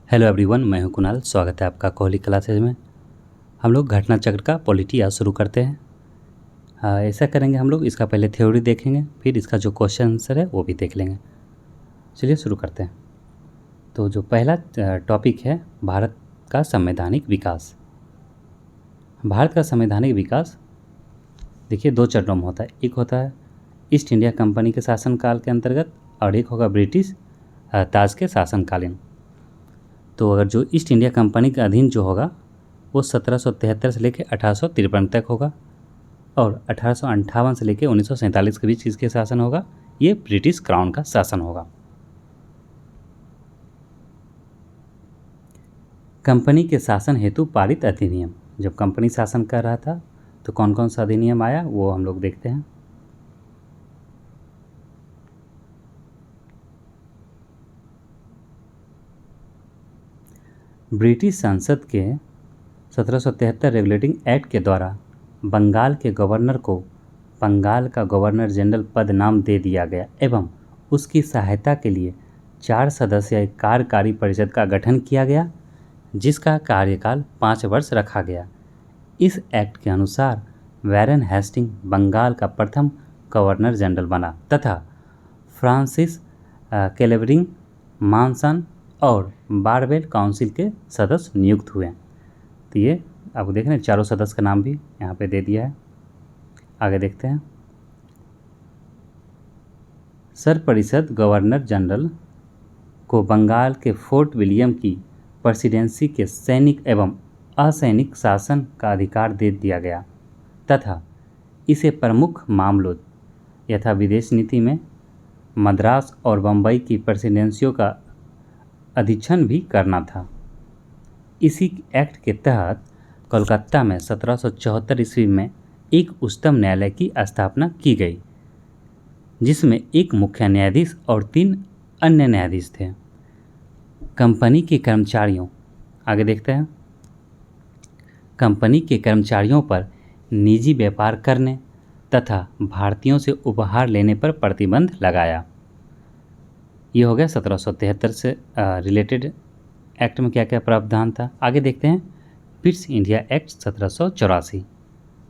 Hello everyone, मैं हूं कुणाल। स्वागत है आपका कोहली क्लासेज में। हम लोग घटना चक्र का पॉलिटी आज शुरू करते हैं। ऐसा करेंगे हम लोग, इसका पहले थ्योरी देखेंगे, फिर इसका जो क्वेश्चन आंसर है वो भी देख लेंगे। चलिए शुरू करते हैं। तो जो पहला टॉपिक है, भारत का संवैधानिक विकास। भारत का संवैधानिक विकास देखिए दो चरणों में होता है। एक होता है ईस्ट इंडिया कंपनी के शासनकाल के अंतर्गत, और एक होगा ब्रिटिश ताज के शासनकालीन। तो अगर जो ईस्ट इंडिया कंपनी के अधीन जो होगा वो 1773 से लेकर 1853 तक होगा, और 1858 से लेकर 1947 के बीच किसके शासन होगा? ये ब्रिटिश क्राउन का शासन होगा। कंपनी के शासन हेतु पारित अधिनियम। जब कंपनी शासन कर रहा था तो कौन कौन सा अधिनियम आया वो हम लोग देखते हैं। ब्रिटिश संसद के 1773 रेगुलेटिंग एक्ट के द्वारा बंगाल के गवर्नर को बंगाल का गवर्नर जनरल पद नाम दे दिया गया एवं उसकी सहायता के लिए 4 सदस्यीय कार्यकारी परिषद का गठन किया गया, जिसका कार्यकाल 5 वर्ष रखा गया। इस एक्ट के अनुसार वैरन हेस्टिंग बंगाल का प्रथम गवर्नर जनरल बना तथा फ्रांसिस कैलेवरिंग मानसन और बारवेल काउंसिल के सदस्य नियुक्त हुए। तो ये आपको देख रहे हैं, चारों सदस्य का नाम भी यहाँ पे दे दिया है। आगे देखते हैं। सरपरिषद गवर्नर जनरल को बंगाल के फोर्ट विलियम की प्रेसिडेंसी के सैनिक एवं असैनिक शासन का अधिकार दे दिया गया तथा इसे प्रमुख मामलों यथा विदेश नीति में मद्रास और बम्बई की प्रेसिडेंसियों का अधीक्षण भी करना था। इसी एक्ट के तहत कोलकाता में 1774 ईस्वी में एक उच्चतम न्यायालय की स्थापना की गई, जिसमें एक मुख्य न्यायाधीश और 3 अन्य न्यायाधीश थे। कंपनी के कर्मचारियों, आगे देखते हैं। कंपनी के कर्मचारियों पर निजी व्यापार करने तथा भारतीयों से उपहार लेने पर प्रतिबंध लगाया। ये हो गया 1773 से रिलेटेड एक्ट में क्या क्या प्रावधान था। आगे देखते हैं। पिट्स इंडिया एक्ट 1784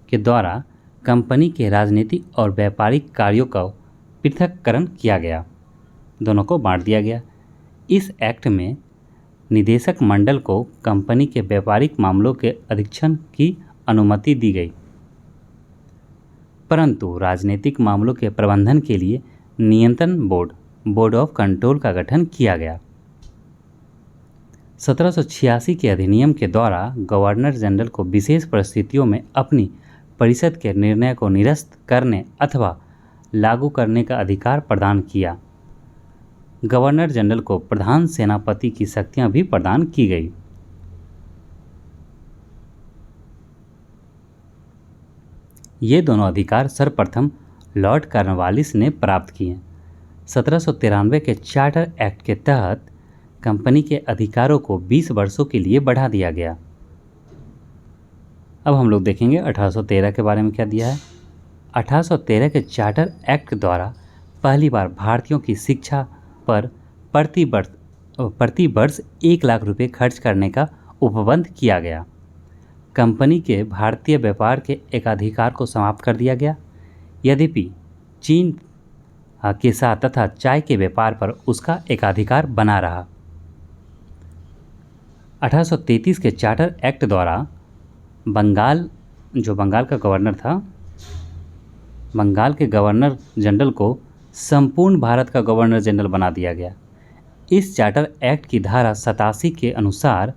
के द्वारा कंपनी के राजनीतिक और व्यापारिक कार्यों का पृथक्करण किया गया, दोनों को बांट दिया गया। इस एक्ट में निदेशक मंडल को कंपनी के व्यापारिक मामलों के अधीक्षण की अनुमति दी गई, परंतु राजनीतिक मामलों के प्रबंधन के लिए नियंत्रण बोर्ड ऑफ कंट्रोल का गठन किया गया। 1786 के अधिनियम के द्वारा गवर्नर जनरल को विशेष परिस्थितियों में अपनी परिषद के निर्णय को निरस्त करने अथवा लागू करने का अधिकार प्रदान किया। गवर्नर जनरल को प्रधान सेनापति की शक्तियां भी प्रदान की गई। ये दोनों अधिकार सर्वप्रथम लॉर्ड कॉर्नवालिस ने प्राप्त किए। 1793 के चार्टर एक्ट के तहत कंपनी के अधिकारों को 20 वर्षों के लिए बढ़ा दिया गया। अब हम लोग देखेंगे 1813 के बारे में क्या दिया है। 1813 के चार्टर एक्ट द्वारा पहली बार भारतीयों की शिक्षा पर प्रति वर्ष 1 लाख रुपए खर्च करने का उपबंध किया गया। कंपनी के भारतीय व्यापार के एकाधिकार को समाप्त कर दिया गया, यद्यपि चीन के साथ तथा चाय के व्यापार पर उसका एकाधिकार बना रहा। 1833 के चार्टर एक्ट द्वारा बंगाल का गवर्नर था, बंगाल के गवर्नर जनरल को संपूर्ण भारत का गवर्नर जनरल बना दिया गया। इस चार्टर एक्ट की धारा 87 के अनुसार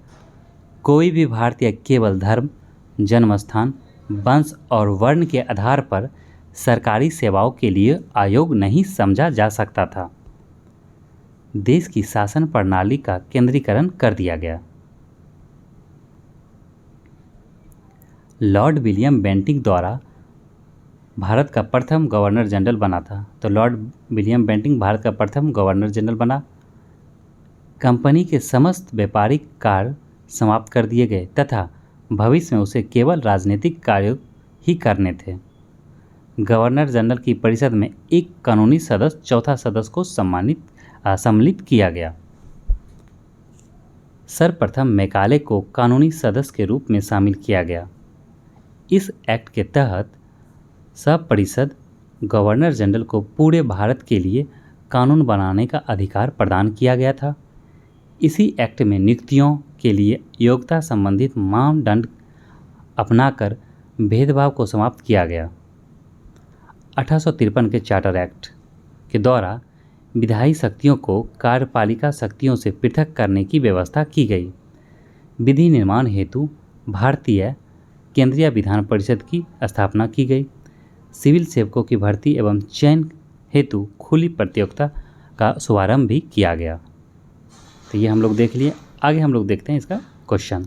कोई भी भारतीय केवल धर्म, जन्मस्थान, वंश और वर्ण के आधार पर सरकारी सेवाओं के लिए अयोग्य नहीं समझा जा सकता था। देश की शासन प्रणाली का केंद्रीकरण कर दिया गया। लॉर्ड विलियम बेंटिंक द्वारा भारत का प्रथम गवर्नर जनरल बना था। तो लॉर्ड विलियम बेंटिंक भारत का प्रथम गवर्नर जनरल बना। कंपनी के समस्त व्यापारिक कार्य समाप्त कर दिए गए तथा भविष्य में उसे केवल राजनीतिक कार्य ही करने थे। गवर्नर जनरल की परिषद में एक कानूनी सदस्य चौथा सदस्य को सम्मिलित किया गया। सर्वप्रथम मेघालय को कानूनी सदस्य के रूप में शामिल किया गया। इस एक्ट के तहत सब परिषद गवर्नर जनरल को पूरे भारत के लिए कानून बनाने का अधिकार प्रदान किया गया था। इसी एक्ट में नियुक्तियों के लिए योग्यता संबंधित मानदंड अपनाकर भेदभाव को समाप्त किया गया। 1853 के चार्टर एक्ट के द्वारा विधायी शक्तियों को कार्यपालिका शक्तियों से पृथक करने की व्यवस्था की गई। विधि निर्माण हेतु भारतीय केंद्रीय विधान परिषद की स्थापना की गई। सिविल सेवकों की भर्ती एवं चयन हेतु खुली प्रतियोगिता का शुभारंभ भी किया गया। तो ये हम लोग देख लिए। आगे हम लोग देखते हैं इसका क्वेश्चन।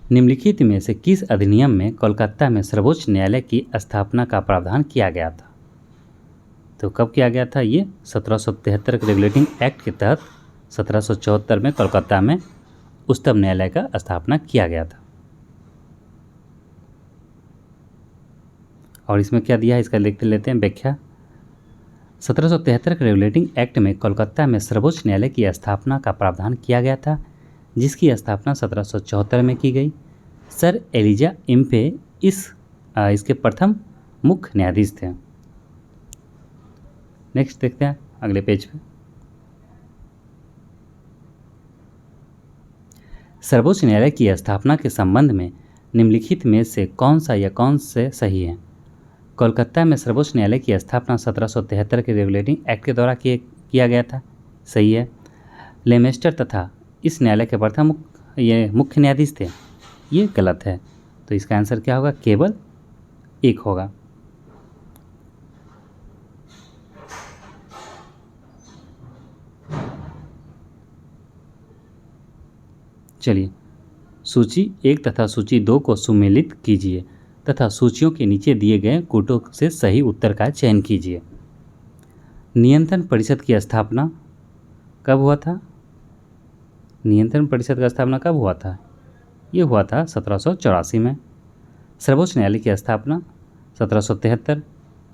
निम्नलिखित में से किस अधिनियम में कोलकाता में सर्वोच्च न्यायालय की स्थापना का प्रावधान किया गया था? तो कब किया गया था? ये 1773 के रेगुलेटिंग एक्ट के तहत 1774 में कोलकाता में उच्चतम न्यायालय का स्थापना किया गया था। और इसमें क्या दिया है इसका लिख लेते हैं व्याख्या। 1773 के रेगुलेटिंग एक्ट में कोलकाता में सर्वोच्च न्यायालय की स्थापना का प्रावधान किया गया था, जिसकी स्थापना 1774 में की गई। सर एलिजा इम्पे इसके प्रथम मुख्य न्यायाधीश थे। नेक्स्ट देखते हैं अगले पेज पे। सर्वोच्च न्यायालय की स्थापना के संबंध में निम्नलिखित में से कौन सा या कौन से सही है? कोलकाता में सर्वोच्च न्यायालय की स्थापना 1773 के रेगुलेटिंग एक्ट के द्वारा किया गया था, सही है। लेमेस्टर तथा इस न्यायालय के प्रथम ये मुख्य न्यायाधीश थे, ये गलत है। तो इसका आंसर क्या होगा? केवल एक होगा। चलिए, सूची 1 तथा सूची 2 को सुमेलित कीजिए तथा सूचियों के नीचे दिए गए कूटों से सही उत्तर का चयन कीजिए। नियंत्रण परिषद की स्थापना कब हुआ था? नियंत्रण परिषद का स्थापना कब हुआ था? ये हुआ था 1784 में। सर्वोच्च न्यायालय की स्थापना 1773।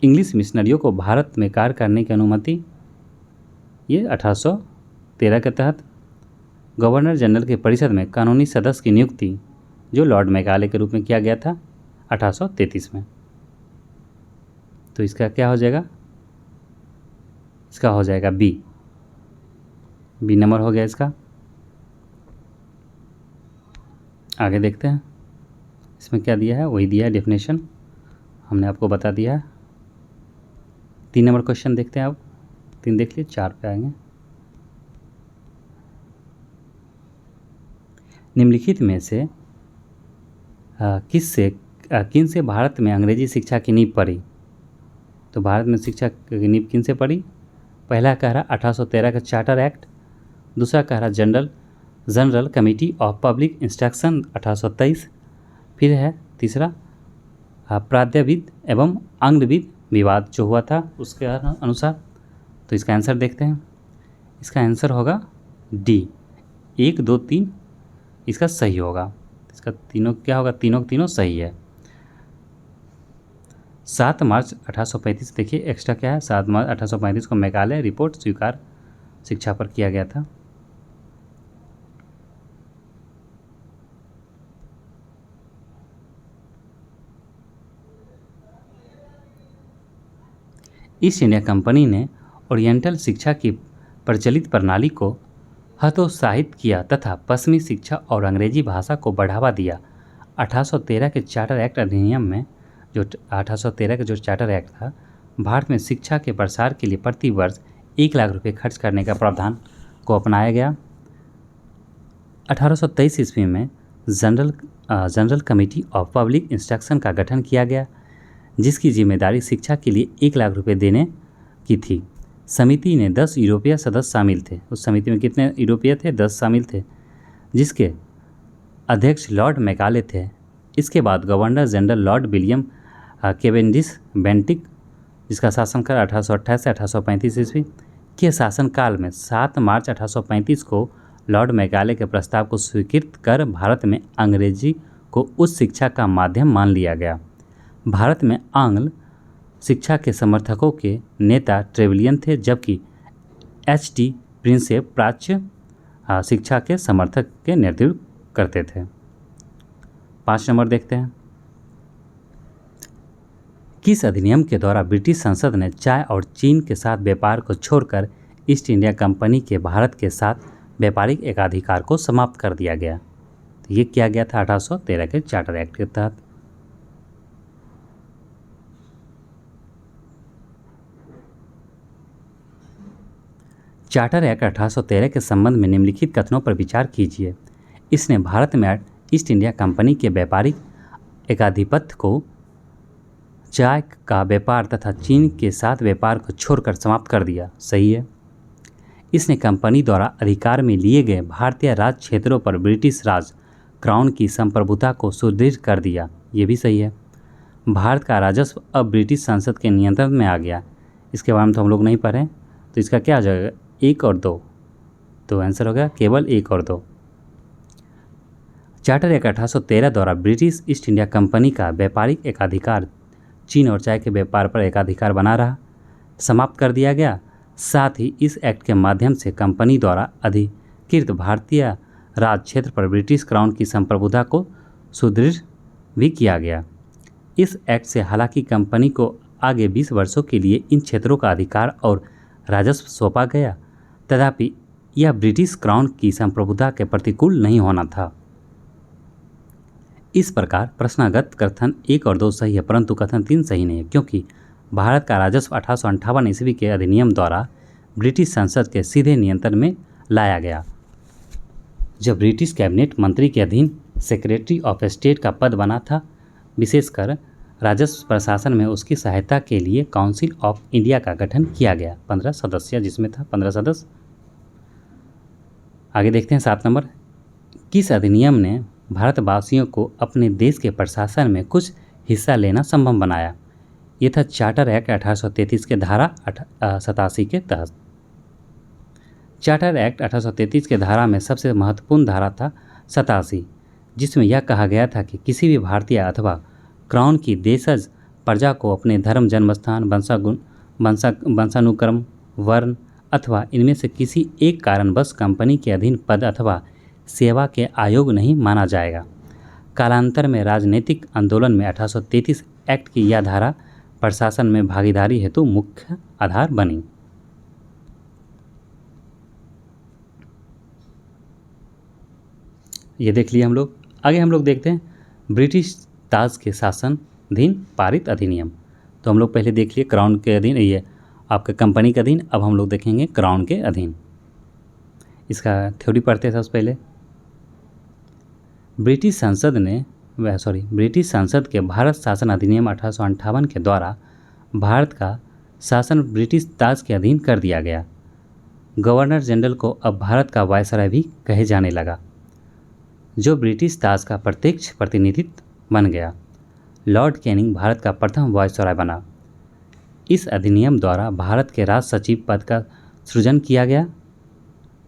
इंग्लिश मिशनरियों को भारत में कार्य करने की अनुमति ये 1813 के तहत। गवर्नर जनरल के परिषद में कानूनी सदस्य की नियुक्ति जो लॉर्ड मेघालय के रूप में किया गया था 1833 में। तो इसका क्या हो जाएगा? इसका हो जाएगा बी नंबर हो गया इसका। आगे देखते हैं इसमें क्या दिया है, वही दिया है डेफिनेशन, हमने आपको बता दिया है। 3 नंबर क्वेश्चन देखते हैं। अब 3 देख लिए, 4 पे आएंगे। निम्नलिखित में से किन से भारत में अंग्रेजी शिक्षा की नींव पड़ी? तो भारत में शिक्षा की नींव किन से पड़ी? पहला कह रहा 1813 का चार्टर एक्ट, दूसरा कह रहा general committee of public instruction 1823, फिर है तीसरा प्राद्यविद एवं आंग्लविद विवाद जो हुआ था उसके अनुसार। तो इसका आंसर देखते हैं। इसका आंसर होगा डी 1, 2, 3 इसका सही होगा। इसका तीनों क्या होगा? तीनों सही है। 7 मार्च 1835 देखिए एक्स्ट्रा क्या है, 7 मार्च 1835 को मेघालय रिपोर्ट स्वीकार शिक्षा पर किया गया था। ईस्ट इंडिया कंपनी ने ओरिएंटल शिक्षा की प्रचलित प्रणाली को हतोत्साहित किया तथा पश्चिमी शिक्षा और अंग्रेजी भाषा को बढ़ावा दिया। 1813 के चार्टर एक्ट अधिनियम में जो 1813 का जो चार्टर एक्ट था, भारत में शिक्षा के प्रसार के लिए प्रति वर्ष 1 लाख रुपये खर्च करने का प्रावधान को अपनाया गया। 1823 ईस्वी में general committee of public instruction का गठन किया गया, जिसकी जिम्मेदारी शिक्षा के लिए 1 लाख रुपये देने की थी। समिति ने 10 यूरोपीय सदस्य शामिल थे। उस समिति में कितने यूरोपीय थे? 10 शामिल थे, जिसके अध्यक्ष लॉर्ड मेघालय थे। इसके बाद governor general Lord William Cavendish Bentinck, जिसका शासनकाल 1828 से 1835 ईस्वी के शासनकाल में 7 मार्च 1835 को लॉर्ड मेघालय के प्रस्ताव को स्वीकृत कर भारत में अंग्रेजी को उच्च शिक्षा का माध्यम मान लिया गया। भारत में आंग्ल शिक्षा के समर्थकों के नेता ट्रेवलियन थे, जबकि H.T. प्रिंसेप प्राच्य शिक्षा के समर्थक के नेतृत्व करते थे। 5 नंबर देखते हैं, किस अधिनियम के द्वारा ब्रिटिश संसद ने चाय और चीन के साथ व्यापार को छोड़कर ईस्ट इंडिया कंपनी के भारत के साथ व्यापारिक एकाधिकार को समाप्त कर दिया गया? तो ये किया गया था 1813 के चार्टर एक्ट के तहत। चार्टर एक्ट 1813 के संबंध में निम्नलिखित कथनों पर विचार कीजिए। इसने भारत में ईस्ट इंडिया कंपनी के व्यापारिक एकाधिपत्य को चाय का व्यापार तथा चीन के साथ व्यापार को छोड़कर समाप्त कर दिया। सही है। इसने कंपनी द्वारा अधिकार में लिए गए भारतीय राज क्षेत्रों पर ब्रिटिश राज क्राउन की संप्रभुता को सुदृढ़ कर दिया। ये भी सही है। भारत का राजस्व अब ब्रिटिश संसद के नियंत्रण में आ गया। इसके बारे में तो हम लोग नहीं पढ़े, तो इसका क्या आ जाएगा? 1 और 2। तो आंसर हो गया केवल 1 और 2। चार्टर एक्ट 1813 द्वारा ब्रिटिश ईस्ट इंडिया कंपनी का व्यापारिक एकाधिकार चीन और चाय के व्यापार पर एकाधिकार बना रहा, समाप्त कर दिया गया। साथ ही इस एक्ट के माध्यम से कंपनी द्वारा अधिकृत भारतीय राज क्षेत्र पर ब्रिटिश क्राउन की संप्रभुता को सुदृढ़ भी किया गया। इस एक्ट से हालांकि कंपनी को आगे 20 वर्षों के लिए इन क्षेत्रों का अधिकार और राजस्व सौंपा गया, तथापि यह ब्रिटिश क्राउन की संप्रभुता के प्रतिकूल नहीं होना था। इस प्रकार प्रश्नागत कथन 1 और 2 सही है, परंतु कथन 3 सही नहीं है, क्योंकि भारत का राजस्व 1858 ईस्वी के अधिनियम द्वारा ब्रिटिश संसद के सीधे नियंत्रण में लाया गया। जब ब्रिटिश कैबिनेट मंत्री के अधीन सेक्रेटरी ऑफ स्टेट का पद बना था, विशेषकर राजस्व प्रशासन में उसकी सहायता के लिए काउंसिल ऑफ इंडिया का गठन किया गया। 15 सदस्य जिसमें था 15 सदस्य। आगे देखते हैं 7 नंबर, किस अधिनियम ने भारतवासियों को अपने देश के प्रशासन में कुछ हिस्सा लेना संभव बनाया? ये था चार्टर एक्ट 1833 के धारा 87 के तहत। चार्टर एक्ट 1833 के धारा में सबसे महत्वपूर्ण धारा था 87, जिसमें यह कहा गया था कि किसी भी भारतीय अथवा क्राउन की देशज प्रजा को अपने धर्म, जन्मस्थान, वंशानुक्रम, वर्ण अथवा इनमें से किसी एक कारणवश कंपनी के अधीन पद अथवा सेवा के अयोग्य नहीं माना जाएगा। कालांतर में राजनीतिक आंदोलन में 1833 एक्ट की यह धारा प्रशासन में भागीदारी हेतु मुख्य आधार बनी। ये देख लिए हम लोग। आगे हम लोग देखते हैं ब्रिटिश ताज के शासनाधीन पारित अधिनियम। तो हम लोग पहले देख लिए क्राउन के अधीन, ये आपके कंपनी के अधीन। अब हम लोग देखेंगे क्राउन के अधीन। इसका थ्योरी पढ़ते हैं सबसे पहले। ब्रिटिश संसद के भारत शासन अधिनियम 1858 के द्वारा भारत का शासन ब्रिटिश ताज के अधीन कर दिया गया। गवर्नर जनरल को अब भारत का वायसराय भी कहे जाने लगा, जो ब्रिटिश ताज का प्रत्यक्ष प्रतिनिधित्व बन गया। लॉर्ड कैनिंग भारत का प्रथम वायसराय बना। इस अधिनियम द्वारा भारत के राज सचिव पद का सृजन किया गया,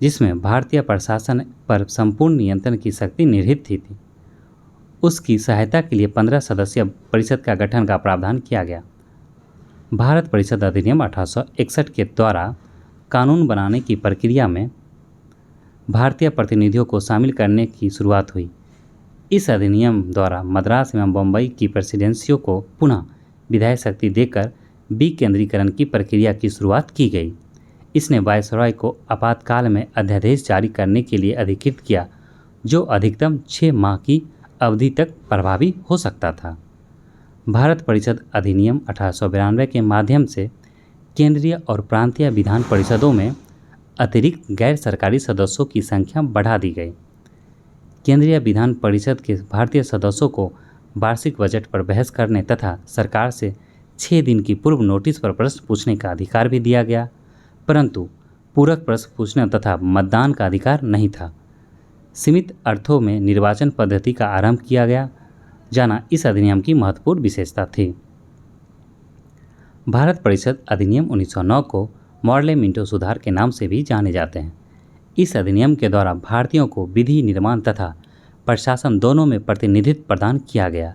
जिसमें भारतीय प्रशासन पर संपूर्ण नियंत्रण की शक्ति निहित थी। उसकी सहायता के लिए 15 सदस्यीय परिषद का गठन का प्रावधान किया गया। भारत परिषद अधिनियम 1861 के द्वारा कानून बनाने की प्रक्रिया में भारतीय प्रतिनिधियों को शामिल करने की शुरुआत हुई। इस अधिनियम द्वारा मद्रास एवं बम्बई की प्रेसिडेंसियों को पुनः विधायी शक्ति देकर विकेंद्रीकरण की प्रक्रिया की शुरुआत की गई। इसने वायसराय को आपातकाल में अध्यादेश जारी करने के लिए अधिकृत किया, जो अधिकतम 6 माह की अवधि तक प्रभावी हो सकता था। भारत परिषद अधिनियम 1892 के माध्यम से केंद्रीय और प्रांतीय विधान परिषदों में अतिरिक्त गैर सरकारी सदस्यों की संख्या बढ़ा दी गई। केंद्रीय विधान परिषद के भारतीय सदस्यों को वार्षिक बजट पर बहस करने तथा सरकार से 6 दिन की पूर्व नोटिस पर प्रश्न पूछने का अधिकार भी दिया गया, परंतु पूरक प्रश्न पूछने तथा मतदान का अधिकार नहीं था। सीमित अर्थों में निर्वाचन पद्धति का आरंभ किया गया जाना इस अधिनियम की महत्वपूर्ण विशेषता थी। भारत परिषद अधिनियम 1909 को मॉर्ले मिंटो सुधार के नाम से भी जाने जाते हैं। इस अधिनियम के द्वारा भारतीयों को विधि निर्माण तथा प्रशासन दोनों में प्रतिनिधित्व प्रदान किया गया।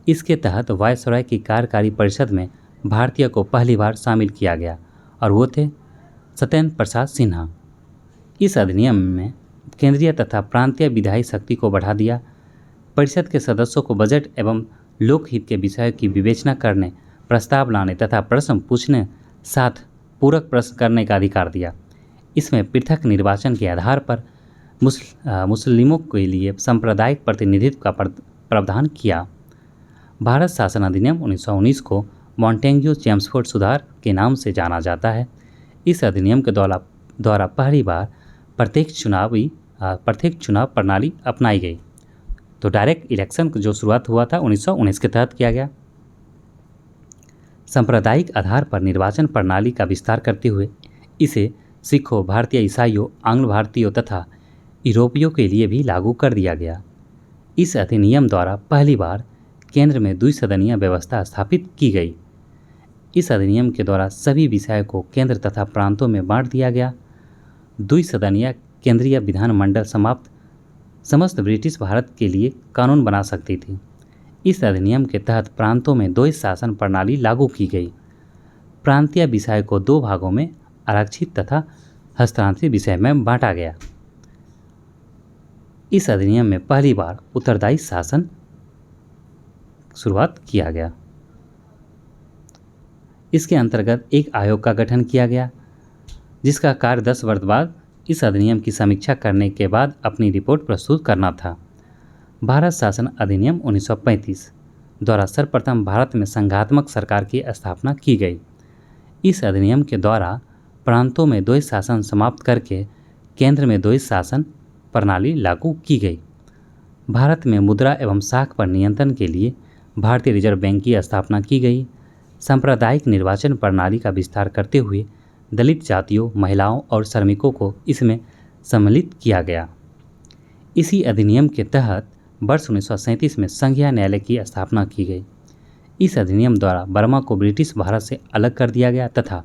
इसके तहत वायसराय की कार्यकारी परिषद में भारतीय को पहली बार शामिल किया गया और वो थे सत्येंद्र प्रसाद सिन्हा। इस अधिनियम में केंद्रीय तथा प्रांतीय विधायी शक्ति को बढ़ा दिया। परिषद के सदस्यों को बजट एवं लोकहित के विषयों की विवेचना करने, प्रस्ताव लाने तथा प्रश्न पूछने साथ पूरक प्रश्न करने का अधिकार दिया। इसमें पृथक निर्वाचन के आधार पर मुस्लिमों के लिए सांप्रदायिक प्रतिनिधित्व का प्रावधान किया। भारत शासन अधिनियम 1919 को मॉन्टेग्यू चेम्सफोर्ड सुधार के नाम से जाना जाता है। इस अधिनियम के द्वारा पहली बार प्रत्येक चुनाव प्रणाली अपनाई गई। तो डायरेक्ट इलेक्शन जो शुरुआत हुआ था 1919 के तहत किया गया। सांप्रदायिक आधार पर निर्वाचन प्रणाली का विस्तार करते हुए इसे सिखों, भारतीय ईसाइयों, आंग्ल भारतीयों तथा यूरोपियों के लिए भी लागू कर दिया गया। इस अधिनियम द्वारा पहली बार केंद्र में द्विसदनीय व्यवस्था स्थापित की गई। इस अधिनियम के द्वारा सभी विषयों को केंद्र तथा प्रांतों में बांट दिया गया। द्विसदनीय केंद्रीय विधानमंडल समस्त ब्रिटिश भारत के लिए कानून बना सकती थी। इस अधिनियम के तहत प्रांतों में द्वैत शासन प्रणाली लागू की गई। प्रांतीय विषय को दो भागों में आरक्षित तथा हस्तांतरित विषय में बांटा गया। इस अधिनियम में पहली बार उत्तरदायी शासन शुरुआत किया गया। इसके अंतर्गत एक आयोग का गठन किया गया, जिसका कार्य 10 वर्ष बाद इस अधिनियम की समीक्षा करने के बाद अपनी रिपोर्ट प्रस्तुत करना था। भारत शासन अधिनियम 1935 द्वारा सर्वप्रथम भारत में संघात्मक सरकार की स्थापना की गई। इस अधिनियम के द्वारा प्रांतों में द्वैत शासन समाप्त करके केंद्र में द्वैत शासन प्रणाली लागू की गई। भारत में मुद्रा एवं साख पर नियंत्रण के लिए भारतीय रिजर्व बैंक की स्थापना की गई। सांप्रदायिक निर्वाचन प्रणाली का विस्तार करते हुए दलित जातियों, महिलाओं और श्रमिकों को इसमें सम्मिलित किया गया। इसी अधिनियम के तहत वर्ष 1937 में संघीय न्यायालय की स्थापना की गई। इस अधिनियम द्वारा बर्मा को ब्रिटिश भारत से अलग कर दिया गया तथा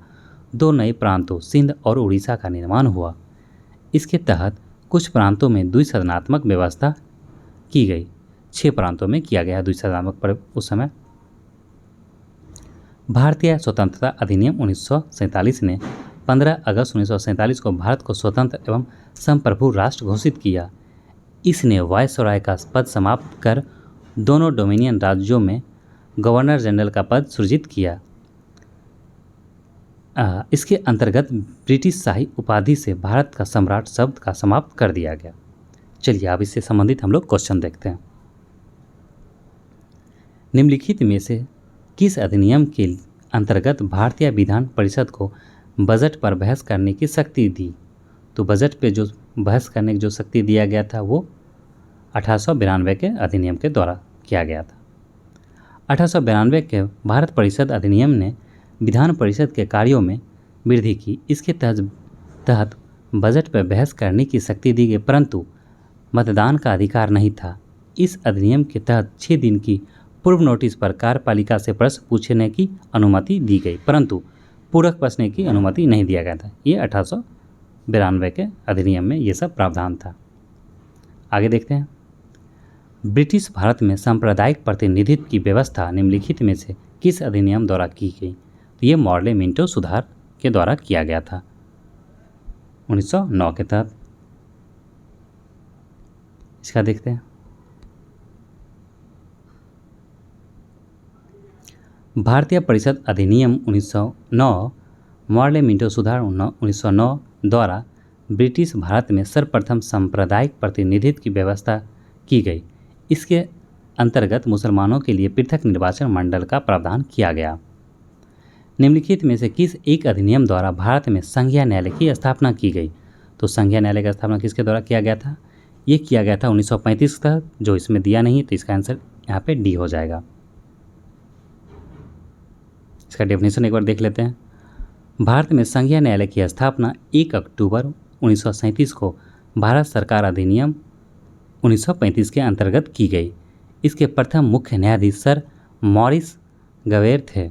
दो नए प्रांतों सिंध और उड़ीसा का निर्माण हुआ। इसके तहत कुछ प्रांतों में द्विसदनात्मक व्यवस्था की गई। 6 प्रांतों में किया गया द्विसदनात्मक पर उस समय। भारतीय स्वतंत्रता अधिनियम 1947 ने 15 अगस्त 1947 को भारत को स्वतंत्र एवं संप्रभु राष्ट्र घोषित किया। इसने वायसराय का पद समाप्त कर दोनों डोमिनियन राज्यों में गवर्नर जनरल का पद सृजित किया। इसके अंतर्गत ब्रिटिश शाही उपाधि से भारत का सम्राट शब्द का समाप्त कर दिया गया। चलिए अब इससे संबंधित हम लोग क्वेश्चन देखते हैं। निम्नलिखित में से किस अधिनियम के अंतर्गत भारतीय विधान परिषद को बजट पर बहस करने की शक्ति दी? तो बजट पे जो बहस करने की जो शक्ति दिया गया था वो 1892 के अधिनियम के द्वारा किया गया था। 1892 के भारत परिषद अधिनियम ने विधान परिषद के कार्यों में वृद्धि की। इसके तहत बजट पर बहस करने की शक्ति दी गई, परंतु मतदान का अधिकार नहीं था। इस अधिनियम के तहत 6 दिन की पूर्व नोटिस पर कार्यपालिका से प्रश्न पूछने की अनुमति दी गई, परंतु पूरक प्रश्न की अनुमति नहीं दिया गया था। ये 1892 के अधिनियम में ये सब प्रावधान था। आगे देखते हैं। ब्रिटिश भारत में सांप्रदायिक प्रतिनिधित्व की व्यवस्था निम्नलिखित में से किस अधिनियम द्वारा की गई? तो ये मॉर्ले मिंटो सुधार के द्वारा किया गया था 1909 के तहत। इसका देखते हैं। भारतीय परिषद अधिनियम 1909 मॉर्ले मिंटो सुधार 1909 द्वारा ब्रिटिश भारत में सर्वप्रथम सांप्रदायिक प्रतिनिधित्व की व्यवस्था की गई। इसके अंतर्गत मुसलमानों के लिए पृथक निर्वाचन मंडल का प्रावधान किया गया। निम्नलिखित में से किस एक अधिनियम द्वारा भारत में संघीय न्यायालय की स्थापना की गई? तो संघीय न्यायालय की स्थापना किसके द्वारा किया गया था? ये किया गया था 1935 का, जो इसमें दिया नहीं, तो इसका आंसर यहाँ पे डी हो जाएगा। इसका डेफिनेशन एक बार देख लेते हैं। भारत में संघीय न्यायालय की स्थापना 1 अक्टूबर 1937 को भारत सरकार अधिनियम 1935 के अंतर्गत की गई। इसके प्रथम मुख्य न्यायाधीश सर मॉरिस गवेर थे।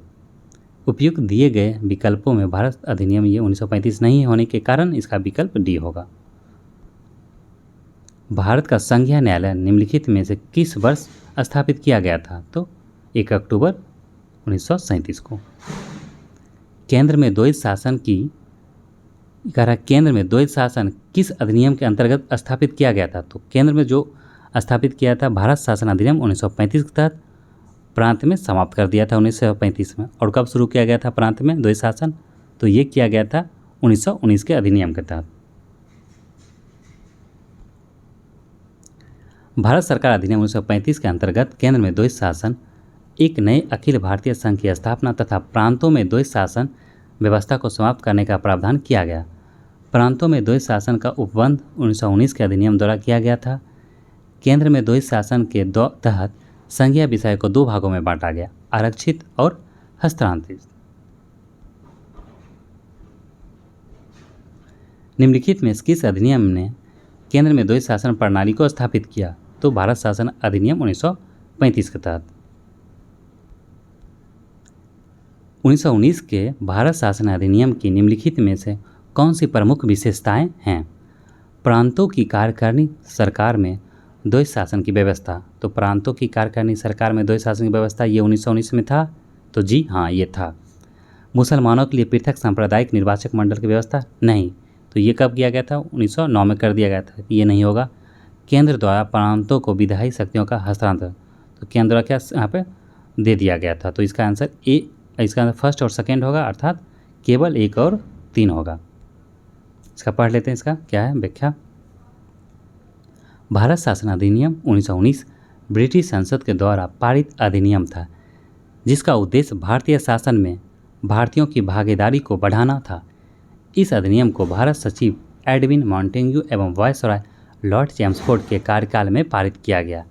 उपयुक्त दिए गए विकल्पों में भारत अधिनियम ये 1935 नहीं होने के कारण इसका विकल्प डी होगा। भारत का संघीय न्यायालय निम्नलिखित में से किस वर्ष स्थापित किया गया था? तो 1 अक्टूबर 1937 को। केंद्र में द्वैत शासन की कह रहा है केंद्र में द्वैध शासन किस अधिनियम के अंतर्गत स्थापित किया गया था। तो केंद्र में जो स्थापित किया था भारत शासन अधिनियम 1935 के तहत, प्रांत में समाप्त कर दिया था 1935 में। और कब शुरू किया गया था प्रांत में द्वैध शासन, तो ये किया गया था 1919 के अधिनियम के तहत। भारत सरकार अधिनियम 1935 के अंतर्गत केंद्र में द्वैध शासन एक नए अखिल भारतीय संघ की स्थापना तथा प्रांतों में द्वैध शासन व्यवस्था को समाप्त करने का प्रावधान किया गया। प्रांतों में द्वैध शासन का उपबंध 1919 के अधिनियम द्वारा किया गया था। केंद्र में द्वैध शासन के तहत संघीय विषय को दो भागों में बांटा गया, आरक्षित और हस्तांतरित। निम्नलिखित में किस अधिनियम ने केंद्र में द्वैध शासन प्रणाली को स्थापित किया। तो भारत शासन अधिनियम 1935 के तहत। 1919 के भारत शासन अधिनियम की निम्नलिखित में से कौन सी प्रमुख विशेषताएं हैं। प्रांतों की कार्यकारिणी सरकार में द्वैध शासन की व्यवस्था। तो प्रांतों की कार्यकारिणी सरकार में द्वैध शासन की व्यवस्था ये 1919 में था। तो जी हाँ, ये था। मुसलमानों के लिए पृथक सांप्रदायिक निर्वाचक मंडल की व्यवस्था नहीं। तो ये कब किया गया था, 1909 में कर दिया गया था। ये नहीं होगा। केंद्र द्वारा प्रांतों को विधायी शक्तियों का हस्तांतरण, तो केंद्र द्वारा क्या यहाँ पे दे दिया गया था। तो इसका आंसर इसका आंसर फर्स्ट और सेकेंड होगा, अर्थात केवल 1 और 3 होगा। इसका पढ़ लेते हैं, इसका क्या है व्याख्या। भारत शासन अधिनियम 1919 ब्रिटिश संसद के द्वारा पारित अधिनियम था, जिसका उद्देश्य भारतीय शासन में भारतीयों की भागीदारी को बढ़ाना था। इस अधिनियम को भारत सचिव एडविन मॉन्टेग्यू एवं वायसराय लॉर्ड चैम्सफोर्ड के कार्यकाल में पारित किया गया।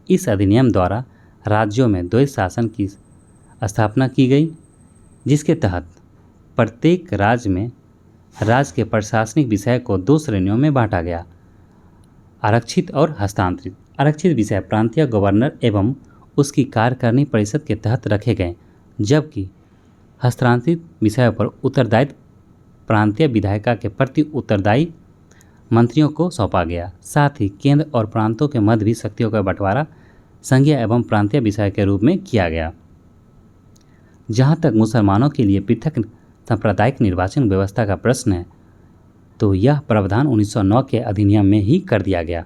इस अधिनियम द्वारा राज्यों में द्वैध शासन की स्थापना की गई, जिसके तहत प्रत्येक राज्य में राज्य के प्रशासनिक विषय को 2 श्रेणियों में बांटा गया, आरक्षित और हस्तांतरित। आरक्षित विषय प्रांतीय गवर्नर एवं उसकी कार्यकारिणी परिषद के तहत रखे गए, जबकि हस्तांतरित विषयों पर उत्तरदायित्व प्रांतीय विधायिका के प्रति उत्तरदायी मंत्रियों को सौंपा गया। साथ ही केंद्र और प्रांतों के मध्य भी शक्तियों का बंटवारा संघीय एवं प्रांतीय विषय के रूप में किया गया। जहाँ तक मुसलमानों के लिए पृथक सांप्रदायिक निर्वाचन व्यवस्था का प्रश्न है, तो यह प्रावधान 1909 के अधिनियम में ही कर दिया गया।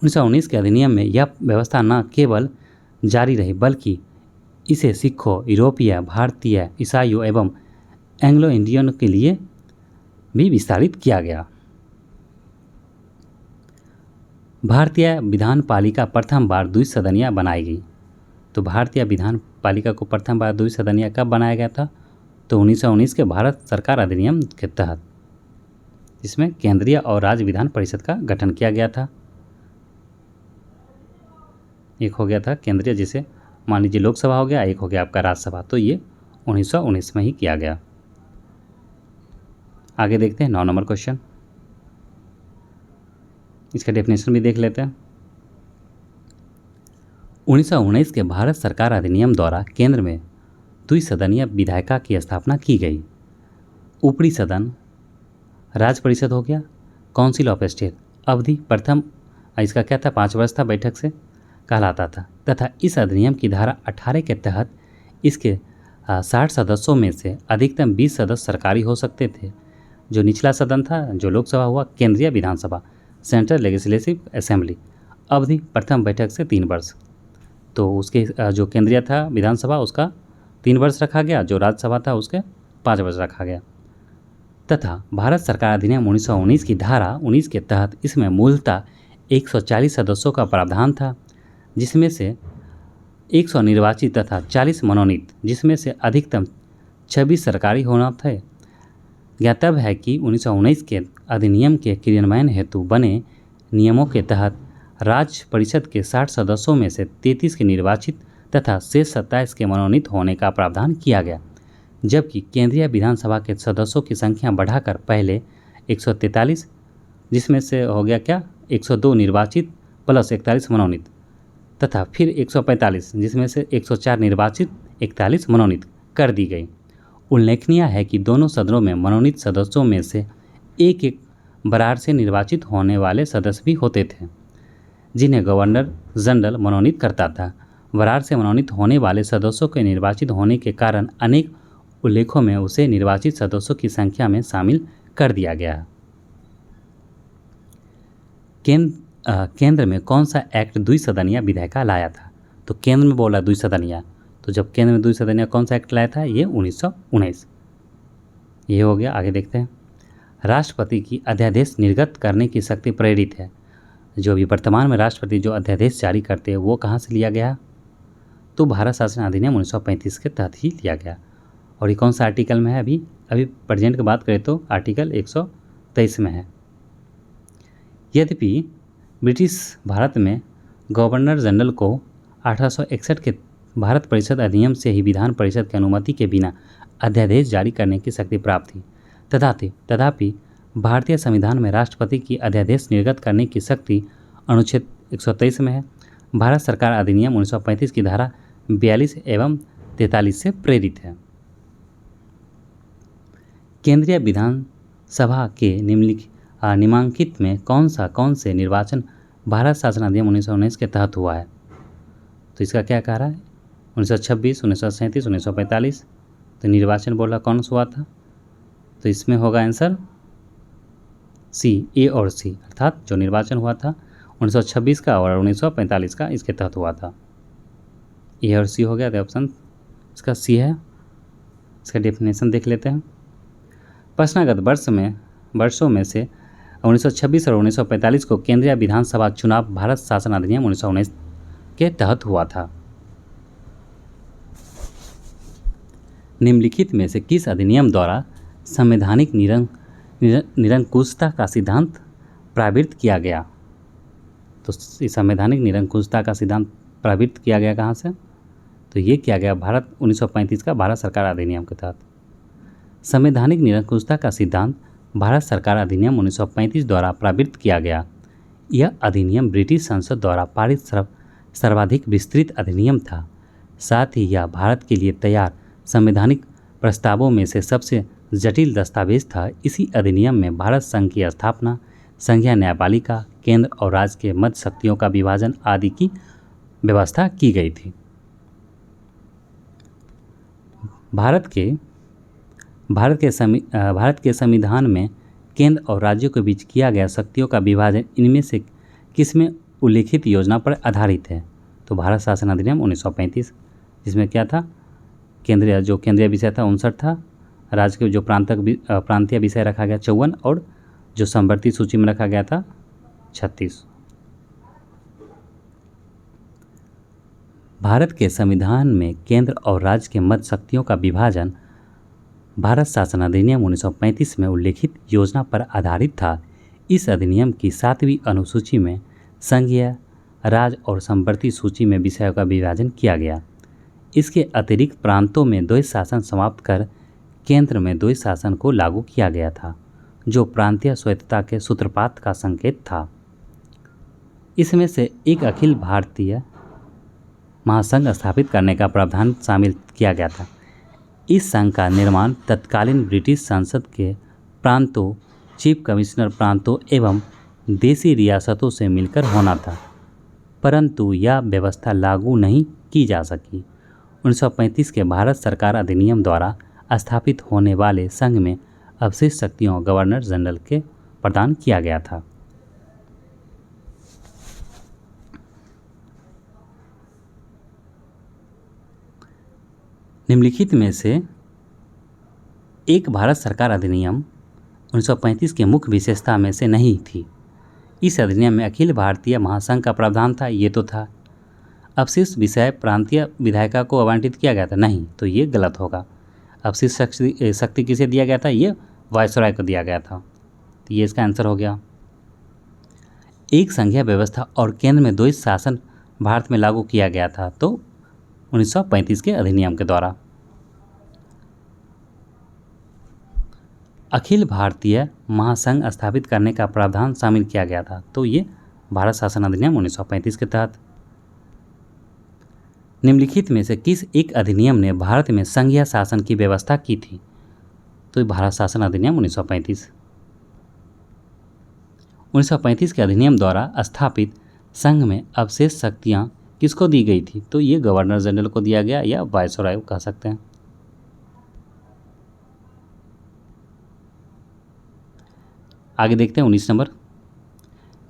1919 के अधिनियम में यह व्यवस्था न केवल जारी रही, बल्कि इसे सिखों, यूरोपीय, भारतीय, ईसाइयों एवं एंग्लो इंडियन के लिए भी विस्तारित किया गया। भारतीय विधान पालिका प्रथम बार द्विसदनीय बनाई गई। तो भारतीय विधान पालिका को प्रथम बार द्विसदनीय कब बनाया गया था, तो 1919 के भारत सरकार अधिनियम के तहत, जिसमें केंद्रीय और राज्य विधान परिषद का गठन किया गया था। एक हो गया था केंद्रीय, जिसे मान लीजिए लोकसभा हो गया, एक हो गया आपका राज्यसभा। तो ये 1919 में ही किया गया। आगे देखते हैं 9 नंबर क्वेश्चन। इसका डेफिनेशन भी देख लेते हैं। 1919 के भारत सरकार अधिनियम द्वारा केंद्र में द्विसदनीय विधायिका की स्थापना की गई। ऊपरी सदन राज्य परिषद हो गया, काउंसिल ऑफ स्टेट अवधि प्रथम इसका क्या था, 5 वर्ष था, बैठक से कहलाता था। तथा इस अधिनियम की धारा 18 के तहत इसके 60 सदस्यों में से अधिकतम 20 सदस्य सरकारी हो सकते थे। जो निचला सदन था, जो लोकसभा हुआ, केंद्रीय विधानसभा, सेंट्रल लेजिस्लेटिव असेंबली, अवधि प्रथम बैठक से 3 वर्ष। तो उसके जो केंद्रीय था विधानसभा, उसका 3 वर्ष रखा गया, जो राज्यसभा था उसके 5 वर्ष रखा गया। तथा भारत सरकार अधिनियम 1919 की धारा 19 के तहत इसमें मूलतः 140 सदस्यों का प्रावधान था, जिसमें से 100 निर्वाचित तथा 40 मनोनीत, जिसमें से अधिकतम 26 सरकारी होना थे। ज्ञातव्य है कि 1919 के अधिनियम के क्रियान्वयन हेतु बने नियमों के तहत राज्य परिषद के 60 सदस्यों में से 33 के निर्वाचित तथा शेष 27 के मनोनीत होने का प्रावधान किया गया, जबकि केंद्रीय विधानसभा के सदस्यों की संख्या बढ़ाकर पहले 143, जिसमें से हो गया क्या, 102 निर्वाचित प्लस 41 मनोनीत, तथा फिर 145, जिसमें से 104 निर्वाचित 41 मनोनीत कर दी गई। उल्लेखनीय है कि दोनों सदनों में मनोनीत सदस्यों में से एक बरार से निर्वाचित होने वाले सदस्य भी होते थे, जिन्हें गवर्नर जनरल मनोनीत करता था। बरार से मनोनीत होने वाले सदस्यों के निर्वाचित होने के कारण अनेक उल्लेखों में उसे निर्वाचित सदस्यों की संख्या में शामिल कर दिया गया। केंद्र में कौन सा एक्ट द्विसदनीय विधायिका लाया था? तो केंद्र में बोला द्विसदनीय, तो जब केंद्र में द्विसदनीय कौन सा एक्ट लाया था? ये 1919। ये हो गया। आगे देखते हैं। राष्ट्रपति की अध्यादेश निर्गत करने की शक्ति प्रेरित है। जो अभी वर्तमान में राष्ट्रपति जो अध्यादेश जारी करते हैं वो कहाँ से लिया गया? तो भारत शासन अधिनियम 1935 के तहत ही लिया गया। और ये कौन सा आर्टिकल में है? अभी प्रेजेंट की बात करें तो आर्टिकल 123 में है। यद्यपि ब्रिटिश भारत में गवर्नर जनरल को 1861 के भारत परिषद अधिनियम से ही विधान परिषद की अनुमति के बिना अध्यादेश जारी करने की शक्ति प्राप्त थी, तथापि भारतीय संविधान में राष्ट्रपति की अध्यादेश निर्गत करने की शक्ति अनुच्छेद 123 में है। भारत सरकार अधिनियम 1935 की धारा 42 एवं 43 से प्रेरित है। केंद्रीय विधानसभा के निम्नलिखित में कौन से निर्वाचन भारत शासन अधिनियम 1919 के तहत हुआ है? तो इसका क्या कह रहा है? 1926, 1937, 1945। तो निर्वाचन बोला कौन सा हुआ था? तो इसमें होगा आंसर सी, ए और सी, अर्थात जो निर्वाचन हुआ था 1926 का और 1945 का इसके तहत हुआ था। ए और सी हो गया। तो ऑप्शन इसका सी है। इसका डेफिनेशन देख लेते हैं। प्रश्नागत वर्षों में से 1926 और 1945 को केंद्रीय विधानसभा चुनाव भारत शासन अधिनियम 1919 के तहत हुआ था। निम्नलिखित में से किस अधिनियम द्वारा संवैधानिक निरंकुशता का सिद्धांत प्रवृत्त किया गया? तो संवैधानिक निरंकुशता का सिद्धांत प्रवृत्त किया गया कहाँ से? तो ये किया गया भारत 1935 का भारत सरकार अधिनियम के तहत। संवैधानिक निरंकुशता का सिद्धांत भारत सरकार अधिनियम 1935 द्वारा प्रवृत्त किया गया। यह अधिनियम ब्रिटिश संसद द्वारा पारित सर्वाधिक विस्तृत अधिनियम था। साथ ही यह भारत के लिए तैयार संवैधानिक प्रस्तावों में से सबसे जटिल दस्तावेज था। इसी अधिनियम में भारत संघ की स्थापना, संघीय न्यायपालिका, केंद्र और राज्य के मध्य शक्तियों का विभाजन आदि की व्यवस्था की गई थी। भारत के संविधान में केंद्र और राज्यों के बीच किया गया शक्तियों का विभाजन इनमें से किसमें उल्लिखित योजना पर आधारित है? तो भारत शासन अधिनियम 1935, जिसमें क्या था? केंद्रीय विषय था 59 था, राज्य के जो प्रांतीय विषय रखा गया 54 और जो समवर्ती सूची में रखा गया था 36। भारत के संविधान में केंद्र और राज्य के मध्य शक्तियों का विभाजन भारत शासन अधिनियम 1935 में उल्लेखित योजना पर आधारित था। इस अधिनियम की 7वीं अनुसूची में संघीय, राज्य और समवर्ती सूची में विषयों का विभाजन किया गया। इसके अतिरिक्त प्रांतों में द्वैत शासन समाप्त कर केंद्र में द्वैत शासन को लागू किया गया था, जो प्रांतीय स्वायत्तता के सूत्रपात का संकेत था। इसमें से एक अखिल भारतीय महासंघ स्थापित करने का प्रावधान शामिल किया गया था। इस संघ का निर्माण तत्कालीन ब्रिटिश संसद के प्रांतों, चीफ कमिश्नर प्रांतों एवं देशी रियासतों से मिलकर होना था, परंतु यह व्यवस्था लागू नहीं की जा सकी। 1935 के भारत सरकार अधिनियम द्वारा स्थापित होने वाले संघ में अवशिष्ट शक्तियों गवर्नर जनरल के प्रदान किया गया था। निम्नलिखित में से एक भारत सरकार अधिनियम 1935 की मुख्य विशेषता में से नहीं थी। इस अधिनियम में अखिल भारतीय महासंघ का प्रावधान था, ये तो था। अवशिष्ट विषय प्रांतीय विधायिका को आवंटित किया गया था, नहीं, तो ये गलत होगा। अवशिष्ट शक्ति किसे दिया गया था? ये वायसराय को दिया गया था, तो ये इसका आंसर हो गया। एक संघीय व्यवस्था और केंद्र में द्वैत शासन भारत में लागू किया गया था, तो 1935 के अधिनियम के द्वारा। अखिल भारतीय महासंघ स्थापित करने का प्रावधान शामिल किया गया था, तो ये भारत शासन अधिनियम 1935 के तहत। निम्नलिखित में से किस एक अधिनियम ने भारत में संघीय शासन की व्यवस्था की थी? तो भारत शासन अधिनियम 1935। 1935 के अधिनियम द्वारा स्थापित संघ में अवशेष शक्तियां किसको दी गई थी? तो ये गवर्नर जनरल को दिया गया या वायसराय कह सकते हैं। आगे देखते हैं 19 नंबर।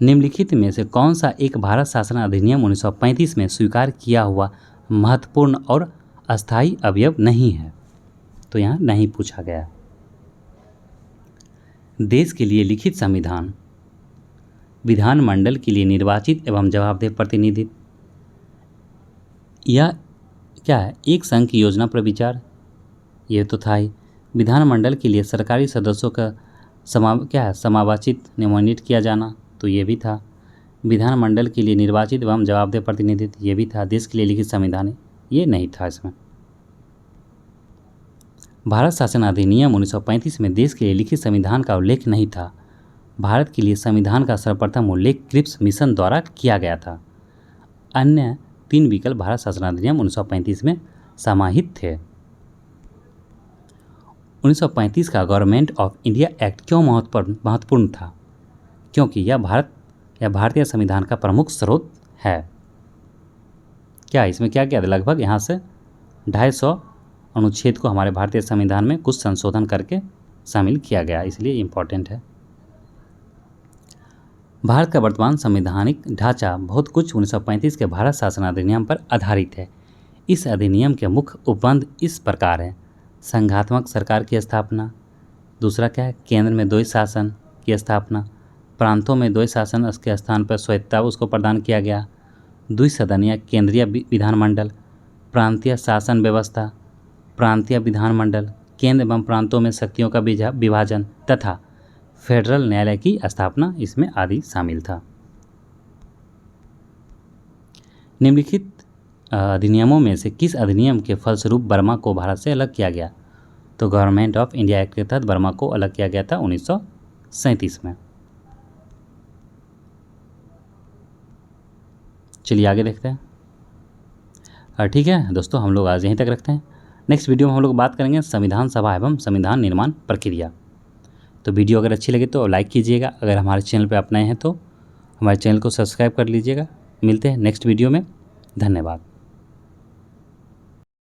निम्नलिखित में से कौन सा एक भारत शासन अधिनियम 1935 में स्वीकार किया हुआ महत्वपूर्ण और अस्थायी अवयव नहीं है? तो यहाँ नहीं पूछा गया। देश के लिए लिखित संविधान, विधानमंडल के लिए निर्वाचित एवं जवाबदेह प्रतिनिधित्व, या क्या है एक संघ की योजना पर विचार, ये तो था ही। विधानमंडल के लिए सरकारी सदस्यों का समावाचित नोमिनेट किया जाना, तो ये भी था। विधानमंडल के लिए निर्वाचित एवं जवाबदेह प्रतिनिधित्व, ये भी था। देश के लिए लिखित संविधान, ये नहीं था इसमें। भारत शासन अधिनियम 1935 में देश के लिए लिखित संविधान का उल्लेख नहीं था। भारत के लिए संविधान का सर्वप्रथम उल्लेख क्रिप्स मिशन द्वारा किया गया था। अन्य 3 विकल्प भारत शासन अधिनियम 1935 में समाहित थे। 1935 का गवर्नमेंट ऑफ इंडिया एक्ट क्यों महत्वपूर्ण था? क्योंकि यह भारतीय संविधान का प्रमुख स्रोत है। क्या इसमें क्या था? लगभग यहाँ से 250 अनुच्छेद को हमारे भारतीय संविधान में कुछ संशोधन करके शामिल किया गया, इसलिए इम्पोर्टेंट है। भारत का वर्तमान संवैधानिक ढांचा बहुत कुछ 1935 के भारत शासन अधिनियम पर आधारित है। इस अधिनियम के मुख्य उपबंध इस प्रकार हैं। संघात्मक सरकार की स्थापना, दूसरा क्या है, केंद्र में द्वैध शासन की स्थापना, प्रांतों में द्वैध शासन के स्थान पर स्वायत्तता उसको प्रदान किया गया, द्विसदनीय केंद्रीय विधानमंडल, प्रांतीय शासन व्यवस्था, प्रांतीय विधानमंडल, केंद्र एवं प्रांतों में शक्तियों का विभाजन तथा फेडरल न्यायालय की स्थापना इसमें आदि शामिल था। निम्नलिखित अधिनियमों में से किस अधिनियम के फलस्वरूप बर्मा को भारत से अलग किया गया? तो गवर्नमेंट ऑफ इंडिया एक्ट के तहत बर्मा को अलग किया गया था 1937 में। चलिए आगे देखते हैं। ठीक है दोस्तों, हम लोग आज यहीं तक रखते हैं। नेक्स्ट वीडियो में हम लोग बात करेंगे संविधान सभा एवं संविधान निर्माण प्रक्रिया। तो वीडियो अगर अच्छी लगे तो लाइक कीजिएगा, अगर हमारे चैनल पर आप नए हैं तो हमारे चैनल को सब्सक्राइब कर लीजिएगा। मिलते हैं नेक्स्ट वीडियो में, धन्यवाद।